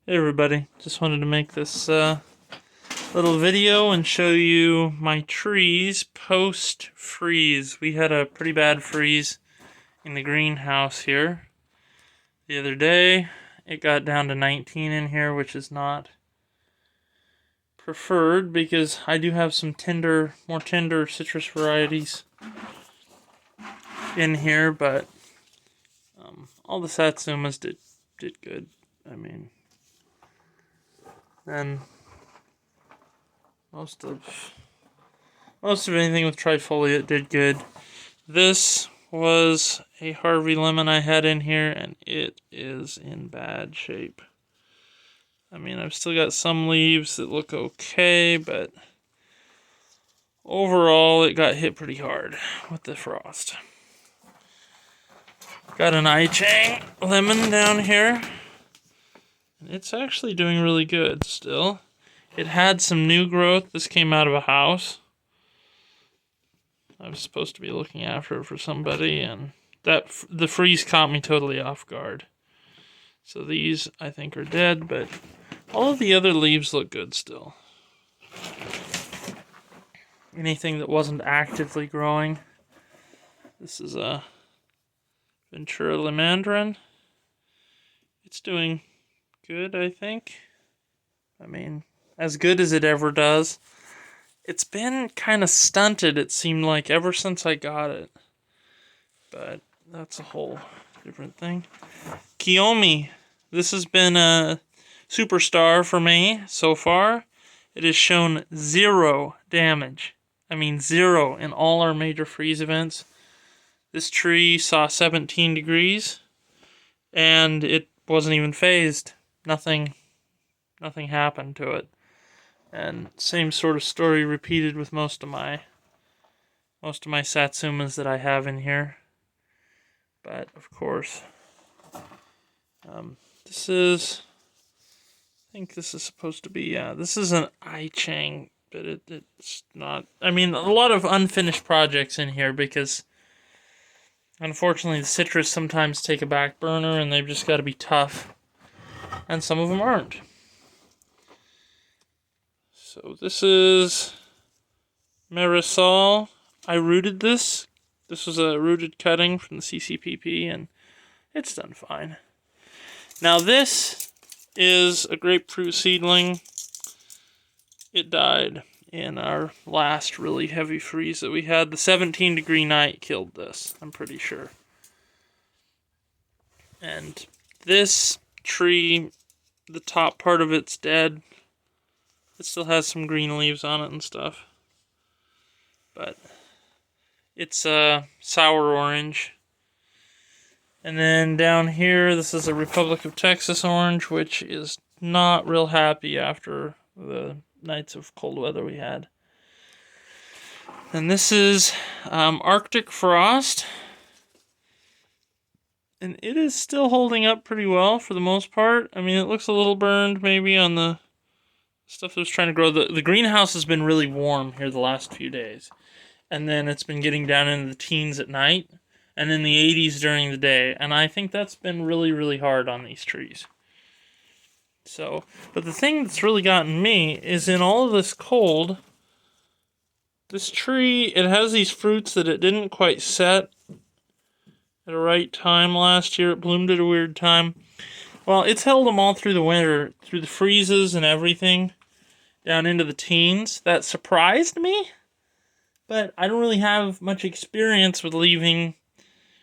Hey everybody, just wanted to make this little video and show you my trees post-freeze. We had a pretty bad freeze in the greenhouse here the other day. It got down to 19 in here, which is not preferred because I do have some more tender citrus varieties in here, but all the Satsumas did good. And most of anything with trifoliate did good. This was a Harvey Lemon I had in here, and it is in bad shape. I've still got some leaves that look okay, but overall it got hit pretty hard with the frost. Got an Ichang Lemon down here, and it's actually doing really good still. It had some new growth. This came out of a house. I was supposed to be looking after it for somebody, and the freeze caught me totally off guard. So these, I think, are dead, but all of the other leaves look good still. Anything that wasn't actively growing. This is a Ventura Lemandarin. It's doing good, I think. As good as it ever does. It's been kind of stunted, it seemed like, ever since I got it. But that's a whole different thing. Kiyomi. This has been a superstar for me so far. It has shown 0 damage. Zero in all our major freeze events. This tree saw 17 degrees, and it wasn't even phased. Nothing happened to it. And same sort of story repeated with most of my Satsumas that I have in here. But of course, this is, I think this is supposed to be, this is an Ichang, but it's not. A lot of unfinished projects in here because unfortunately the citrus sometimes take a back burner and they've just got to be tough, and some of them aren't. So this is Marisol. I rooted this. This was a rooted cutting from the CCPP, and it's done fine. Now this is a grapefruit seedling. It died in our last really heavy freeze that we had. The 17-degree night killed this, I'm pretty sure. And this tree, the top part of it's dead. It still has some green leaves on it and stuff. But it's a sour orange. And then down here, this is a Republic of Texas orange, which is not real happy after the nights of cold weather we had. And this is Arctic frost. And it is still holding up pretty well for the most part. It looks a little burned maybe on the stuff that was trying to grow. The greenhouse has been really warm here the last few days. And then it's been getting down into the teens at night. And in the 80s during the day. And I think that's been really, really hard on these trees. But the thing that's really gotten me is in all of this cold, this tree, it has these fruits that it didn't quite set at a right time last year. It bloomed at a weird time. Well, it's held them all through the winter, through the freezes and everything, down into the teens. That surprised me, but I don't really have much experience with leaving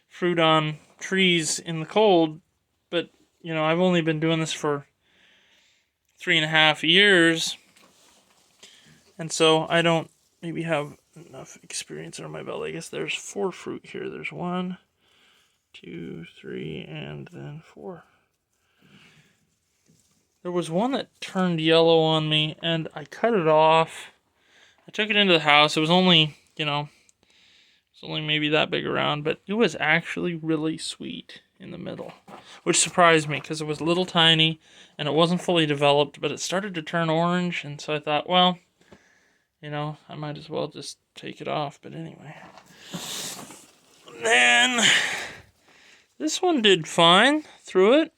fruit on trees in the cold. But, I've only been doing this for 3.5 years, and so I don't maybe have enough experience under my belt. I guess there's 4 fruit here. There's 1, 2, 3, and then 4. There was one that turned yellow on me, and I cut it off. I took it into the house. It was only, maybe that big around, but it was actually really sweet in the middle, which surprised me because it was little tiny, and it wasn't fully developed, but it started to turn orange, and so I thought, well, I might as well just take it off, but anyway. Then, this one did fine through it.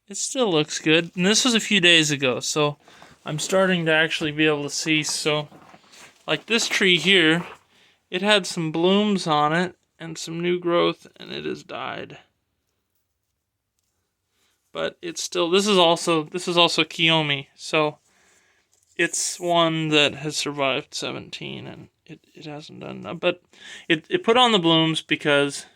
it still looks good. And this was a few days ago, so I'm starting to actually be able to see. So, like this tree here, it had some blooms on it and some new growth, and it has died. But it's still, this is also Kiyomi, so it's one that has survived 17, and it hasn't done that. But it put on the blooms because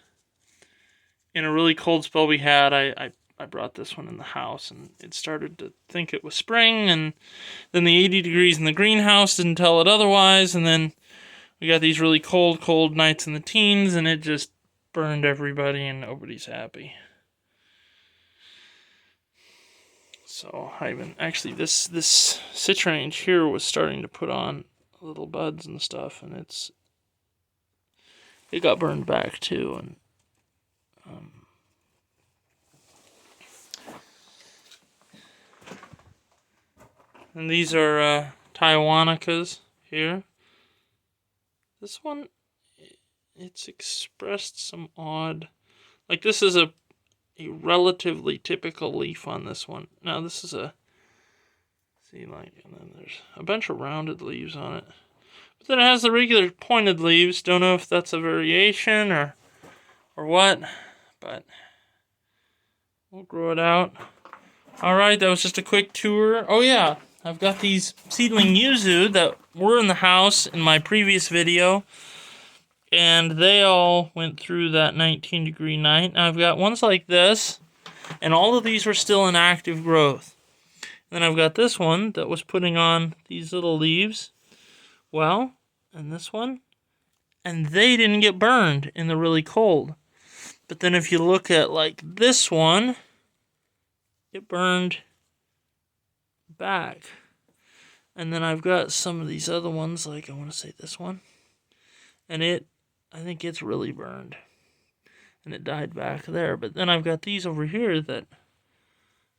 in a really cold spell we had, I brought this one in the house, and it started to think it was spring, and then the 80 degrees in the greenhouse didn't tell it otherwise, and then we got these really cold nights in the teens, and it just burned everybody, and nobody's happy. So I even actually this citrange here was starting to put on little buds and stuff, and it got burned back too, and these are tiawanicas here. This one, it's expressed some odd, like this is a relatively typical leaf on this one. Now this is and then there's a bunch of rounded leaves on it. But then it has the regular pointed leaves. Don't know if that's a variation or what, but we'll grow it out. Alright, that was just a quick tour. Oh yeah, I've got these seedling yuzu that were in the house in my previous video, and they all went through that 19-degree night. Now I've got ones like this, and all of these were still in active growth. And then I've got this one that was putting on these little leaves. Well, and this one, and they didn't get burned in the really cold. But then if you look at like this one, it burned back. And then I've got some of these other ones, like I want to say this one, and I think it's really burned, and it died back there. But then I've got these over here that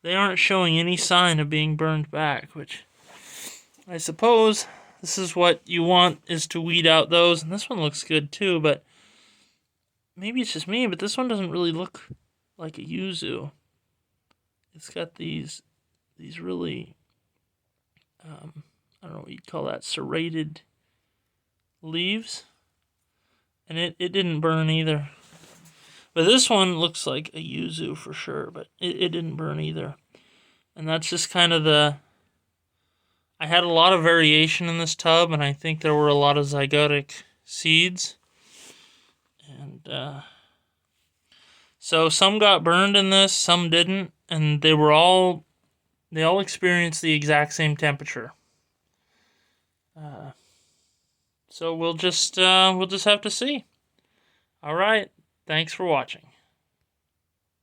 they aren't showing any sign of being burned back, which I suppose this is what you want, is to weed out those. And this one looks good too, but maybe it's just me, but this one doesn't really look like a yuzu. It's got these really, I don't know what you'd call that, serrated leaves. And it didn't burn either. But this one looks like a yuzu for sure, but it didn't burn either. And that's just kind of I had a lot of variation in this tub, and I think there were a lot of zygotic seeds. And so some got burned in this, some didn't, and they all experienced the exact same temperature. So we'll just have to see. All right. Thanks for watching.